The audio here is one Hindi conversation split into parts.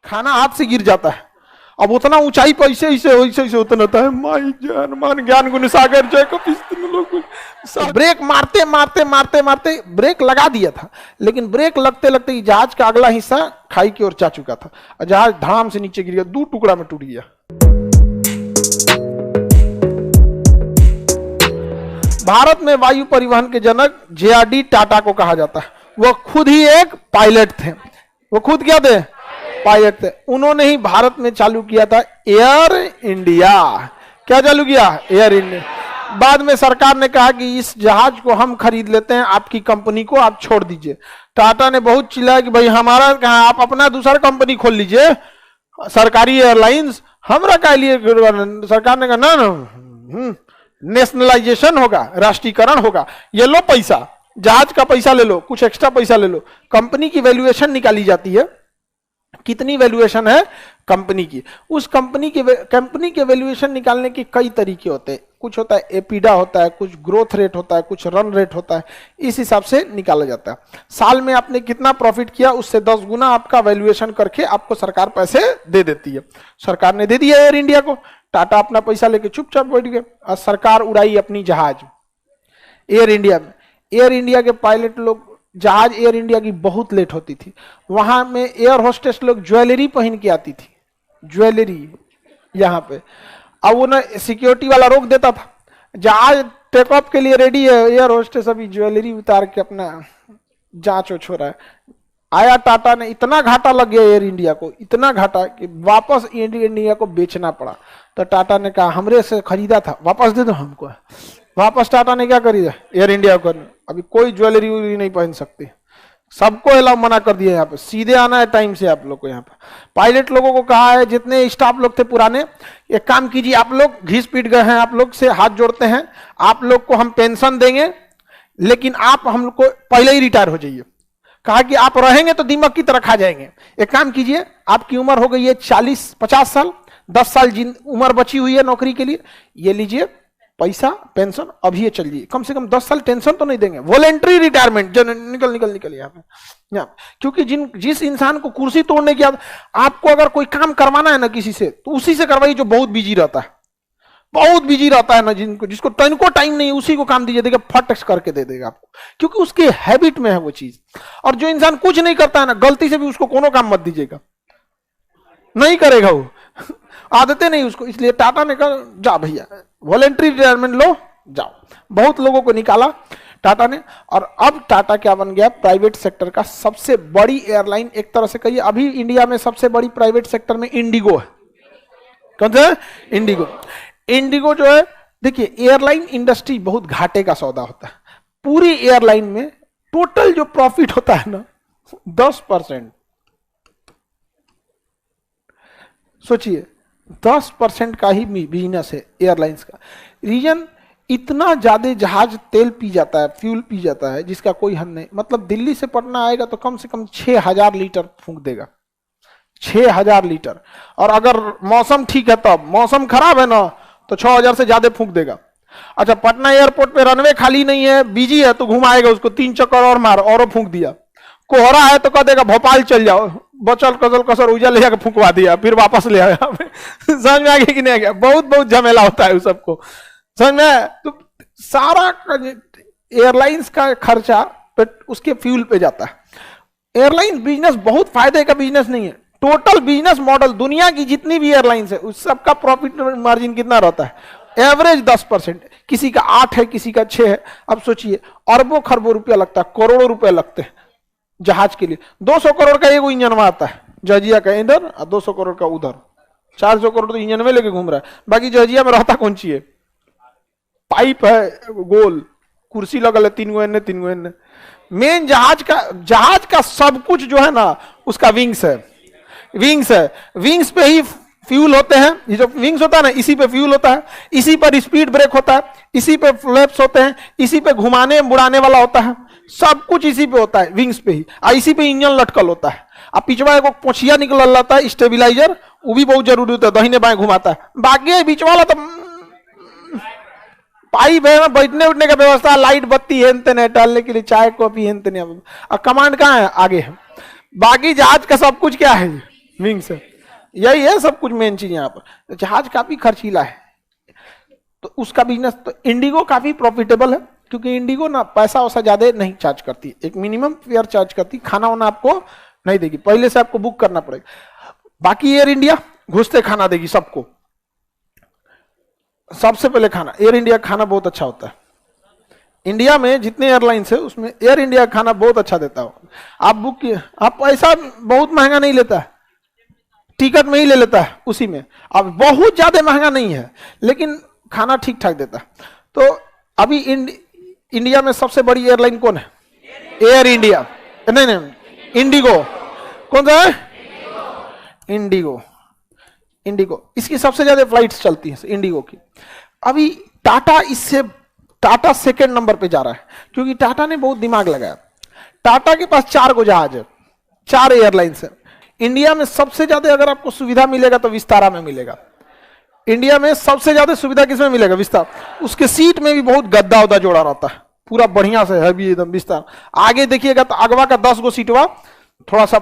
खाना हाथ से गिर जाता है। अब उतना ऊंचाई पर ऐसे ऐसे उतना होता है। माई जान मान ज्ञान गुण सागर जय कपीस। ब्रेक मारते मारते मारते मारते ब्रेक लगा दिया था, लेकिन ब्रेक लगते लगते जहाज का अगला हिस्सा खाई की ओर जा चुका था और जहाज धड़ाम से नीचे गिर गया, 2 टुकड़ा में टूट गया। भारत में वायु परिवहन के जनक JRD टाटा को कहा जाता है। वह खुद ही एक पायलट थे। वो खुद क्या थे? पायलट थे। उन्होंने ही भारत में चालू किया था एयर इंडिया। क्या चालू किया? Air India. बाद में सरकार ने कहा कि इस जहाज को हम खरीद लेते हैं, आपकी कंपनी को आप छोड़ दीजिए। टाटा ने बहुत चिल्लाया कि भाई हमारा कहा, आप अपना दूसरा कंपनी खोल लीजिए, सरकारी एयरलाइंस हमरा का लिए। सरकार ने कहा ना, नेशनलाइजेशन होगा, राष्ट्रीयकरण होगा, ये लो पैसा, जहाज का पैसा ले लो, कुछ एक्स्ट्रा पैसा ले लो। कंपनी की वैल्यूएशन निकाली जाती है। कितनी वैल्यूएशन है कंपनी की? उस कंपनी के वैल्यूएशन निकालने के कई तरीके होते हैं। कुछ होता है एपिडा होता है, कुछ ग्रोथ रेट होता है, कुछ रन रेट होता है। इस हिसाब से निकाला जाता है। साल में आपने कितना प्रॉफिट किया उससे 10 गुना आपका वैल्यूएशन करके आपको सरकार पैसे दे देती है। सरकार ने दे दिया एयर इंडिया को। टाटा अपना पैसा लेके चुपचाप बैठ गए और सरकार उड़ाई अपनी जहाज एयर इंडिया में। एयर इंडिया के पायलट लोग, जहाज एयर इंडिया की बहुत लेट होती थी। वहां में एयर होस्टेस लोग ज्वेलरी पहन के आती थी, ज्वेलरी यहाँ पे। अब उन्हें सिक्योरिटी वाला रोक देता था, जहाज टेक ऑफ के लिए रेडी है, एयर होस्टेस अभी ज्वेलरी उतार के अपना जांच हो रहा है। आया टाटा ने, इतना घाटा लग गया एयर इंडिया को, इतना घाटा कि वापस एयर इंडिया को बेचना पड़ा। तो टाटा ने कहा हमरे से खरीदा था, वापस दे दो हमको। वापस टाटा ने क्या खरीदा? एयर इंडिया को। अभी कोई ज्वेलरी नहीं पहन सकती, सबको अलाउ मना कर दिया। यहाँ पे सीधे आना है टाइम से आप लोग को। यहाँ पे पायलट लोगों को कहा है, जितने स्टाफ लोग थे पुराने, एक काम कीजिए, आप लोग घिस पीट गए हैं, आप लोग से हाथ जोड़ते हैं, आप लोग को हम पेंशन देंगे, लेकिन आप हम लोग को पहले ही रिटायर हो जाइए। कहा कि आप रहेंगे तो दीमक की तरह खा जाएंगे। एक काम कीजिए, आपकी उम्र हो गई है 40-50 साल, 10 साल उम्र बची हुई है नौकरी के लिए, ये लीजिए पैसा पेंशन, अभी ये चलिए, कम से कम 10 साल टेंशन तो नहीं देंगे। वॉलेंट्री रिटायरमेंट, निकल यहाँ पे। क्योंकि जिस इंसान को कुर्सी तोड़ने की आपको अगर कोई काम करवाना है ना किसी से, तो उसी से करवाइए जो बहुत बिजी रहता है। बहुत बिजी रहता है ना, जिसको टाइम नहीं, उसी को काम दीजिए, देखिए फट करके दे देगा आपको, क्योंकि उसके हैबिट में है वो चीज। और जो इंसान कुछ नहीं करता है ना, गलती से भी उसको कोनो काम मत दीजिएगा, नहीं करेगा वो, आदतें नहीं उसको। इसलिए टाटा ने कहा जा भैया वॉलेंट्री रिटायरमेंट लो, जाओ। बहुत लोगों को निकाला टाटा ने। और अब टाटा क्या बन गया? प्राइवेट सेक्टर का सबसे बड़ी एयरलाइन। एक तरह से कहिए अभी इंडिया में सबसे बड़ी प्राइवेट सेक्टर में इंडिगो है। कौन सा? इंडिगो। इंडिगो जो है, देखिए एयरलाइन इंडस्ट्री बहुत घाटे का सौदा होता है। पूरी एयरलाइन में टोटल जो प्रॉफिट होता है ना, 10%। सोचिए 10% का ही बिजनेस है एयरलाइंस का। रीजन, इतना ज्यादा जहाज तेल पी जाता है, फ्यूल पी जाता है, जिसका कोई हद नहीं। मतलब दिल्ली से पटना आएगा तो कम से कम 6000 लीटर फूंक देगा, 6000 लीटर। और अगर मौसम ठीक है तब, मौसम खराब है ना तो 6000 से ज्यादा फूंक देगा। अच्छा, पटना एयरपोर्ट पे रनवे खाली नहीं है, बिजी है, तो घुमाएगा उसको, 3 चक्कर और मार, और फूंक दिया। कोहरा है तो कह देगा भोपाल चल जाओ, बचल कसर कसर उजा ले जाकर फूंकवा दिया, फिर वापस ले आया। समझ में आ गया कि नहीं आ गया? बहुत झमेला होता है उस सबको, समझ में? तो सारा एयरलाइंस का खर्चा उसके फ्यूल पे जाता है। एयरलाइन बिजनेस बहुत फायदे का बिजनेस नहीं है। टोटल बिजनेस मॉडल दुनिया की जितनी भी एयरलाइंस है उस सबका प्रॉफिट मार्जिन कितना रहता है? एवरेज 10%। किसी का 8 है, किसी का 6 है। अब सोचिए अरबों खरबों रुपया लगता है, करोड़ों रुपए लगते हैं जहाज के लिए। 200 करोड़ का एगो इंजन में आता है, जजिया का इधर और 200 करोड़ का उधर। 400 करोड़ तो इंजन में लेके घूम रहा है। बाकी जजिया में रहता कौन ची है? पाइप है गोल, कुर्सी लगल है, 3 गो एने 3 गो एने। मेन जहाज का सब कुछ जो है ना, उसका विंग्स है। विंग्स पे ही फ्यूल होते हैं। ये जो विंग्स होता है ना, इसी पे फ्यूल होता है, इसी पर स्पीड ब्रेक होता है, इसी पे फ्लैप्स होते हैं, इसी पे घुमाने मुड़ाने वाला होता है। सब कुछ इसी पे होता है, विंग्स पे ही। इसी पे इंजन लटकल होता है। अब पिछवा एक पोछिया निकल जाता है, स्टेबिलाईजर, वो भी बहुत जरूरी होता है, दाहिने बाएं घुमाता है। बाकी बीच वाला तो पाइप है, बैठने उठने का व्यवस्था, लाइट बत्ती है, टहलने के लिए चाय कॉफी है। और कमांड कहाँ है? आगे है। बाकी जहाज का सब कुछ क्या है? विंग्स है, यही है सब कुछ मेन चीज यहाँ पर। जहाज काफी खर्चीला है, तो उसका बिजनेस, तो इंडिगो काफी प्रॉफिटेबल है, क्योंकि इंडिगो ना पैसा वैसा ज्यादा नहीं चार्ज करती, एक मिनिमम फेयर चार्ज करती, खाना वाना आपको नहीं देगी, पहले से आपको बुक करना पड़ेगा। बाकी एयर इंडिया घुसते खाना देगी सबको, सबसे पहले खाना, एयर इंडिया खाना बहुत अच्छा होता है। इंडिया में जितने एयरलाइंस है उसमें एयर इंडिया खाना बहुत अच्छा देता है। आप बुक किए, आप पैसा बहुत महंगा नहीं लेता है, टिकट में ही ले लेता है उसी में, अब बहुत ज्यादा महंगा नहीं है, लेकिन खाना ठीक ठाक देता है। तो अभी इंडिया में सबसे बड़ी एयरलाइन कौन है? एयर इंडिया, नहीं नहीं इंडिगो। कौन सा है? इंडिगो। इंडिगो, इसकी सबसे ज्यादा फ्लाइट्स चलती हैं इंडिगो की। अभी टाटा सेकंड नंबर पे जा रहा है, क्योंकि टाटा ने बहुत दिमाग लगाया। टाटा के पास 4 गो जहाज है, 4 एयरलाइंस है। इंडिया में सबसे ज्यादा अगर आपको सुविधा मिलेगा तो विस्तारा में मिलेगा। इंडिया में सबसे ज्यादा सुविधा किसमें मिलेगा? विस्तारा। उसके सीट में भी बहुत गद्दा उद्दा जोड़ा रहता है, पूरा बढ़िया से हैवी एकदम विस्तार। आगे देखिएगा तो अगवा का 10 गो सीटवा, थोड़ा सा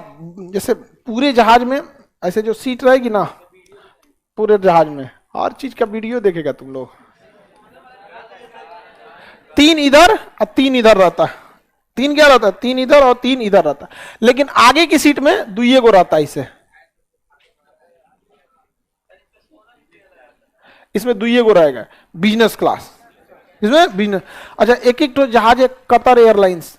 जैसे पूरे जहाज में ऐसे जो सीट रहेगी ना, पूरे जहाज में हर चीज का वीडियो देखेगा तुम लोग। 3 इधर और 3 इधर रहता है। 3 क्या रहता है? 3 इधर और 3 इधर रहता है, लेकिन आगे की सीट में 2 गो रहता है। इसमें 2 गो रहेगा बिजनेस क्लास, इसमें बिजनेस। अच्छा, एक एक तो जहाज है, कतर एयरलाइंस,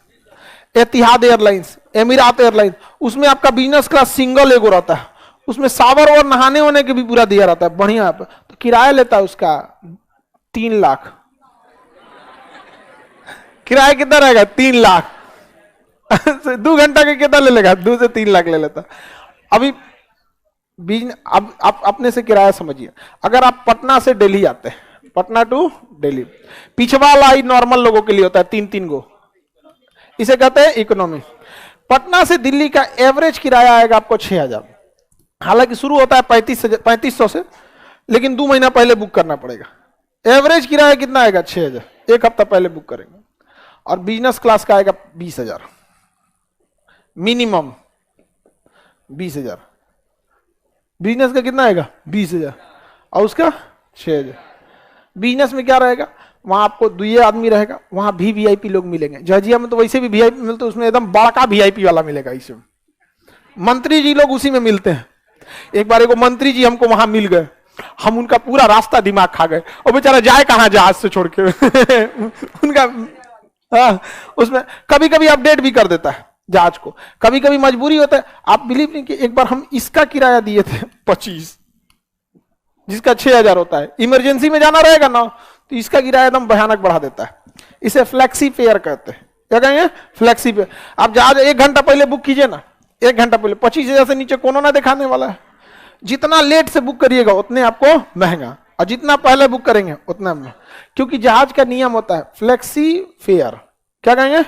एतिहाद एयरलाइंस, एमिरात एयरलाइंस, उसमें आपका बिजनेस क्लास सिंगल एगो रहता है, उसमें सावर और नहाने होने के भी पूरा दिया रहता है बढ़िया। तो किराया लेता है उसका 3 लाख। किराया कितना रहेगा? 3 लाख। 2 घंटा के कितना ले लेगा? 2 से 3 लाख ले लेता। अभी अब आप अपने से किराया समझिए। अगर आप पटना से दिल्ली आते हैं, पटना टू दिल्ली, पिछवा वाला नॉर्मल लोगों के लिए होता है 3-3 गो, इसे कहते हैं इकोनॉमी। पटना से दिल्ली का एवरेज किराया आएगा आपको 6,000। हालांकि शुरू होता है 3500 से, लेकिन 2 महीना पहले बुक करना पड़ेगा। एवरेज किराया कितना आएगा? 6,000, 1 हफ्ता पहले बुक करेंगे। और बिजनेस क्लास का आएगा 20,000, मिनिमम 20,000। बिजनेस का कितना आएगा? 20,000, और उसका 6,000। बिजनेस में क्या रहेगा? वहां आपको 2 आदमी रहेगा, वहां भी वीआईपी लोग मिलेंगे। जजिया में तो वैसे भी वीआईपी मिलते, उसमें एकदम बड़का वीआईपी वाला मिलेगा। इसमें मंत्री जी लोग उसी में मिलते हैं। एक बार एगो मंत्री जी हमको वहां मिल गए, हम उनका पूरा रास्ता दिमाग खा गए, और बेचारा जाए कहां जहाज से छोड़ के। उनका उसमें कभी कभी अपडेट भी कर देता है जहाज को, कभी कभी मजबूरी होता है। आप बिलीव नहीं कि एक बार हम इसका किराया दिए थे 25, जिसका 6,000 होता है। इमरजेंसी में जाना रहेगा ना, तो इसका किराया एकदम भयानक बढ़ा देता है। इसे फ्लेक्सी फेयर कहते हैं। क्या कहेंगे? Flexi fair. आप जहाज 1 घंटा पहले बुक कीजिए ना, 1 घंटा पहले 25,000 से नीचे कोनो ना दिखाने वाला है। जितना लेट से बुक करिएगा उतने आपको महंगा, और जितना पहले बुक करेंगे उतना महंगा, क्योंकि जहाज का नियम होता है फ्लेक्सी फेयर। क्या कहेंगे?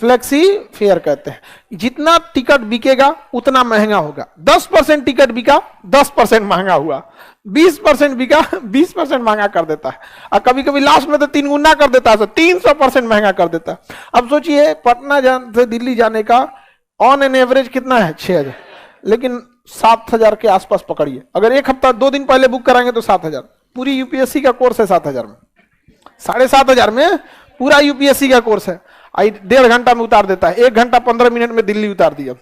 फ्लेक्सी फेयर कहते हैं। जितना टिकट बिकेगा उतना महंगा होगा। 10% टिकट बिका, 10% महंगा हुआ। 20% बिका, 20% महंगा कर देता है। और कभी कभी लास्ट में तो 3 गुना कर देता है, 300% महंगा कर देता है। अब सोचिए पटना से दिल्ली जाने का ऑन एन एवरेज कितना है? 6,000, लेकिन 7,000 के आसपास पकड़िए। अगर 1 हफ्ता 2 दिन पहले बुक कराएंगे तो 7,000। पूरी यूपीएससी का कोर्स है 7,000 में, 7,500 में पूरा यूपीएससी का कोर्स है। 1.5 घंटा में उतार देता है। 1 घंटा 15 मिनट में दिल्ली उतार दिया।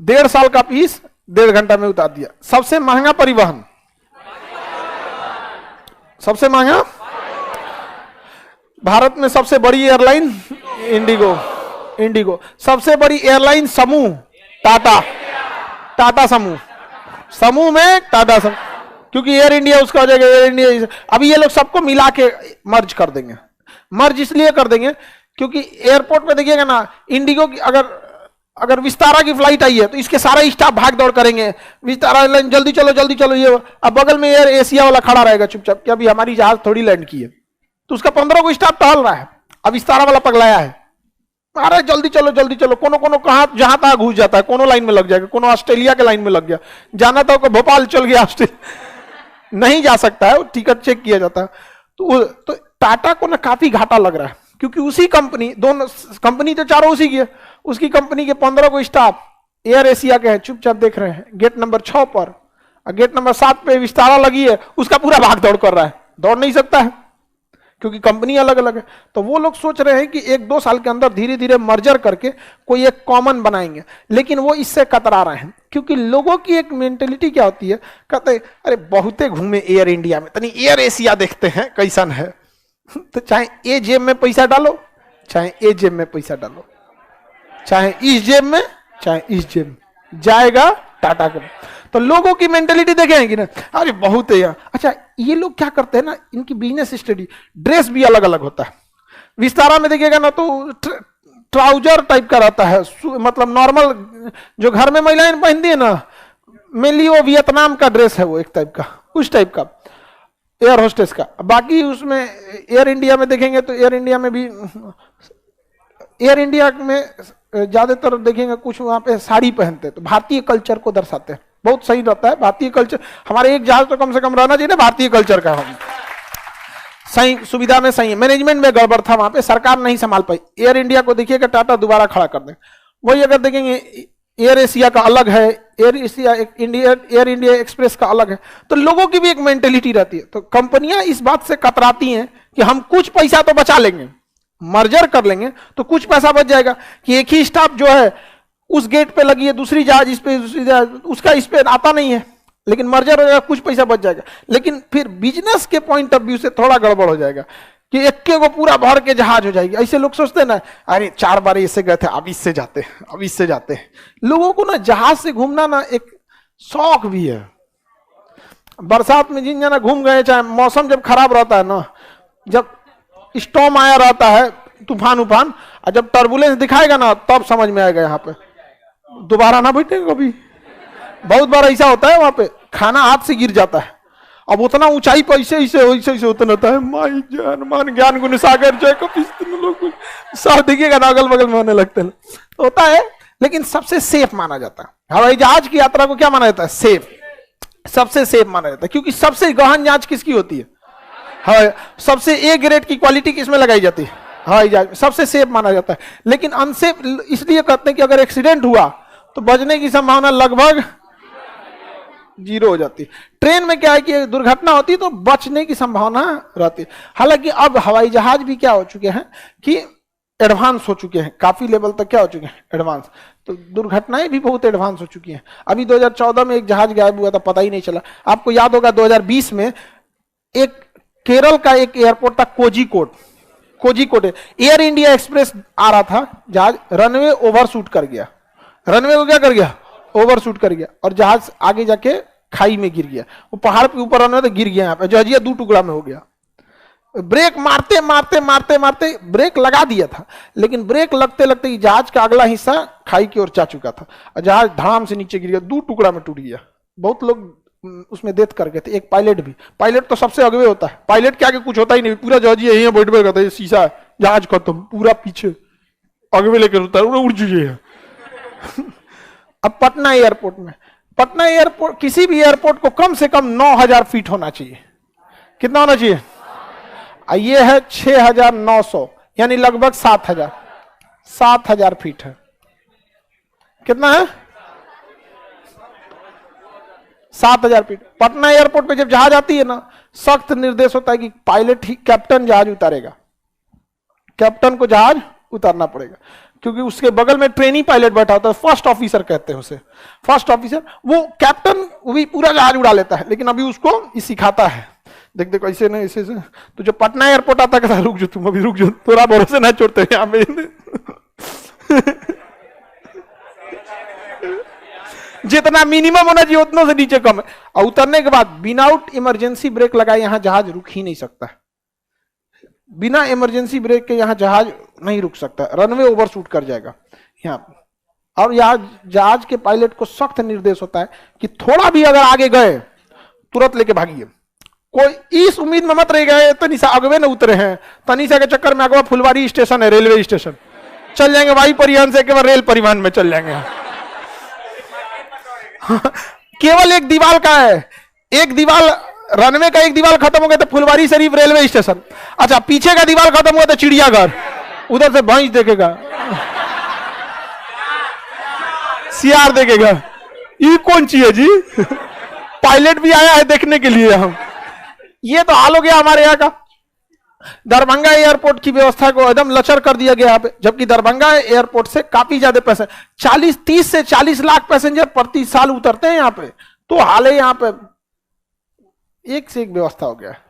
1.5 साल का फीस 1.5 घंटा में उतार दिया। सबसे महंगा परिवहन, सबसे महंगा भारत में सबसे बड़ी एयरलाइन इंडिगो। इंडिगो सबसे बड़ी एयरलाइन समूह टाटा, टाटा समूह, समूह में टाटा समूह, क्योंकि एयर इंडिया उसका हो जाएगा एयर इंडिया। अभी ये लोग सबको मिला के मर्ज कर देंगे। मर्ज इसलिए कर देंगे क्योंकि एयरपोर्ट पे देखिएगा ना, इंडिगो की अगर विस्तारा की फ्लाइट आई है तो इसके सारे स्टाफ भाग दौड़ करेंगे, विस्तारा एयरलाइन जल्दी चलो जल्दी चलो। ये अब बगल में एयर एशिया वाला खड़ा रहेगा चुपचाप कि अभी हमारी जहाज थोड़ी लैंड की है, तो उसका 15 को स्टाफ टहल रहा है। अब विस्तारा वाला पगलाया है, अरे जल्दी चलो जल्दी चलो। कोनो कोनो कहां जहां तक घुस जाता है, कोनो लाइन में लग जाएगा, कोनो ऑस्ट्रेलिया के लाइन में लग गया। जाना था भोपाल चल गया, ऑस्ट्रेलिया नहीं जा सकता है, टिकट चेक किया जाता है। तो टाटा को ना काफी घाटा लग रहा है, क्योंकि उसी कंपनी, दोनों कंपनी तो चारों उसी की है, उसकी कंपनी के 15 को स्टाफ एयर एशिया के हैं, चुपचाप देख रहे हैं गेट नंबर 6 पर, और गेट नंबर 7 पे विस्तारा लगी है, उसका पूरा भाग दौड़ कर रहा है, दौड़ नहीं सकता है क्योंकि कंपनी अलग अलग है। तो वो लोग सोच रहे हैं कि 1-2 साल के अंदर धीरे धीरे मर्जर करके कोई एक कॉमन बनाएंगे, लेकिन वो इससे कतरा रहे हैं क्योंकि लोगों की एक मेंटेलिटी क्या होती है, कहते हैं अरे बहुते घूमे एयर इंडिया में, तनी एयर एशिया देखते हैं कैसन है। तो चाहे ए जेब में पैसा डालो, चाहे ए जेब में पैसा डालो, चाहे इस जेब में चाहे इस जेब में, जाएगा टाटा का। तो लोगों की मेंटेलिटी देखेंगे ना, अरे बहुत है यार। अच्छा, ये लोग क्या करते हैं ना, इनकी बिजनेस स्टडी, ड्रेस भी अलग अलग होता है। विस्तारा में देखिएगा ना तो ट्राउजर टाइप का रहता है, मतलब नॉर्मल जो घर में महिलाएं पहनती है ना, मेनली वो वियतनाम का ड्रेस है, वो एक टाइप का, उस टाइप का एयर होस्टेस का। बाकी उसमें एयर इंडिया में देखेंगे तो एयर इंडिया में भी, एयर इंडिया में ज्यादातर देखेंगे कुछ वहां पे साड़ी पहनते हैं, तो भारतीय कल्चर को दर्शाते हैं, बहुत सही रहता है भारतीय कल्चर। हमारे एक जहाज तो कम से कम रहना चाहिए ना भारतीय कल्चर का, हम सही सुविधा में सही है। मैनेजमेंट में गड़बड़ था वहां पे, सरकार नहीं संभाल पाई। एयर इंडिया को देखिएगा टाटा दोबारा खड़ा कर दे। वही अगर देखेंगे एयर एशिया का अलग है, air Asia air India express का अलग है, तो लोगों की भी एक मेंटेलिटी रहती है। तो कंपनियां इस बात से कतराती हैं कि हम कुछ पैसा तो बचा लेंगे, मर्जर कर लेंगे तो कुछ पैसा बच जाएगा, कि एक ही स्टाफ जो है उस गेट पे लगी है, दूसरी जहाज इस पे, दूसरी जहाज उसका इस पे आता नहीं है, लेकिन मर्जर हो जाएगा, कुछ पैसा बच जाएगा। लेकिन फिर बिजनेस के पॉइंट ऑफ व्यू से थोड़ा गड़बड़ हो जाएगा कि इक्के को पूरा भर के जहाज हो जाएगी। ऐसे लोग सोचते हैं ना, अरे 4 बार इससे गए थे, अब इससे जाते हैं, अब इससे जाते हैं। लोगों को ना जहाज से घूमना ना एक शौक भी है। बरसात में जिन जाना घूम गए, चाहे मौसम जब खराब रहता है ना, जब स्टॉर्म आया रहता है, तूफान उफान, और जब टर्बुलेंस दिखाएगा ना, तब समझ में आएगा यहाँ पे दोबारा ना बैठे कभी। बहुत बार ऐसा होता है, वहां पे खाना हाथ से गिर जाता है, अब उतना ऊंचाई पर ऐसे उतना होता है, माई जान मान ज्ञान गुण सागर जय कपिस्तु लोग सब देखिएगा ना, अगल बगल में होने लगते हैं, तो होता है। लेकिन सबसे सेफ माना जाता है हवाई जहाज की यात्रा को, क्या माना जाता है? सेफ, सबसे सेफ माना जाता है, क्योंकि सबसे गहन जांच किसकी होती है? हवाई। सबसे ए ग्रेड की क्वालिटी किसमें लगाई जाती है? हवाई जहाज। सबसे सेफ माना जाता है। लेकिन अनसेफ इसलिए कहते हैं कि अगर एक्सीडेंट हुआ तो बचने की संभावना लगभग 0 हो जाती है। ट्रेन में क्या है कि दुर्घटना होती है तो बचने की संभावना रहती है। हालांकि अब हवाई जहाज भी क्या हो चुके हैं कि एडवांस हो चुके हैं, काफी लेवल तक क्या हो चुके हैं? एडवांस। तो दुर्घटनाएं भी बहुत एडवांस हो चुकी हैं। अभी 2014 में एक जहाज गायब हुआ था, पता ही नहीं चला। आपको याद होगा 2020 में एक केरल का एक एयरपोर्ट था कोझिकोड, एयर इंडिया एक्सप्रेस आ रहा था जहाज, रनवे ओवरशूट कर गया। रनवे को क्या कर गया? ओवरशूट कर गया, और जहाज आगे जाके खाई में गिर गया। वो पहाड़ के ऊपर रनवे तो गिर गया, यहाँ पे जहाजिया 2 टुकड़ा में हो गया। ब्रेक मारते मारते मारते मारते ब्रेक लगा दिया था, लेकिन ब्रेक लगते लगते जहाज का अगला हिस्सा खाई की ओर जा चुका था, और जहाज धड़ाम से नीचे गिर गया, 2 टुकड़ा में टूट गया। बहुत लोग उसमें डेथ कर गए थे, एक पायलट भी। पायलट तो सबसे अगवे होता है, पायलट के आगे कुछ होता ही नहीं, पूरा जहाज यही बैठ बैठा था, शीशा है, जहाज खत्म, पूरा पीछे अगवे लेकर होता है, उड़ चुके हैं। अब पटना एयरपोर्ट, किसी भी एयरपोर्ट को कम से कम 9000 फीट होना चाहिए। कितना होना चाहिए? ये है 6900, यानी लगभग 7000 फीट है। कितना है? 7000 फीट। पटना एयरपोर्ट पे जब जहाज आती है ना, सख्त निर्देश होता है कि पायलट ही, कैप्टन जहाज उतारेगा, कैप्टन को जहाज उतारना पड़ेगा, क्योंकि उसके बगल में ट्रेनी पायलट बैठा होता है, फर्स्ट ऑफिसर कहते हैं उसे। फर्स्ट ऑफिसर, वो कैप्टन भी पूरा जहाज उड़ा लेता है, लेकिन अभी उसको सिखाता है, देख देखो ऐसे नहीं ऐसे। तो जो पटना एयरपोर्ट आता है, रुक जाओ तुम, अभी रुक जाओ, थोड़ा भरोसे ना छोड़ते यहाँ पे। जितना मिनिमम होना चाहिए उतना से नीचे कम है। और उतरने के बाद विदाउट इमरजेंसी ब्रेक लगाए यहाँ जहाज रुक ही नहीं सकता। बिना इमरजेंसी ब्रेक के यहाँ जहाज नहीं रुक सकता, रनवे ओवरशूट कर जाएगा यहाँ। और यहाँ जहाज के पायलट को सख्त निर्देश होता है कि थोड़ा भी अगर आगे गए तुरंत लेके भागिए। कोई इस उम्मीद में मत रह गए तनिषा अगवे न उतरे हैं, तनिषा के चक्कर में अगवा फुलवारी स्टेशन है, रेलवे स्टेशन, चल जाएंगे वायु परिवहन से केवल रेल परिवहन में चल जाएंगे। केवल एक दीवार का है, एक दीवार रनवे का, एक दीवार खत्म हो गया तो फुलवारी शरीफ रेलवे स्टेशन। अच्छा, पीछे का दीवार खत्म हुआ तो चिड़ियाघर, उधर से भैंस देखेगा। सीआर देखेगा, ये कौन चीज है जी? पायलट भी आया है देखने के लिए हम। ये तो हाल हो गया हमारे यहाँ का। दरभंगा एयरपोर्ट की व्यवस्था को एकदम लचर कर दिया गया यहाँ पे, जबकि दरभंगा एयरपोर्ट से काफी ज्यादा पैसेंजर 30 से 40 लाख पैसेंजर प्रति साल उतरते हैं यहाँ पे। तो हाल है यहाँ पे एक से एक व्यवस्था हो गया है।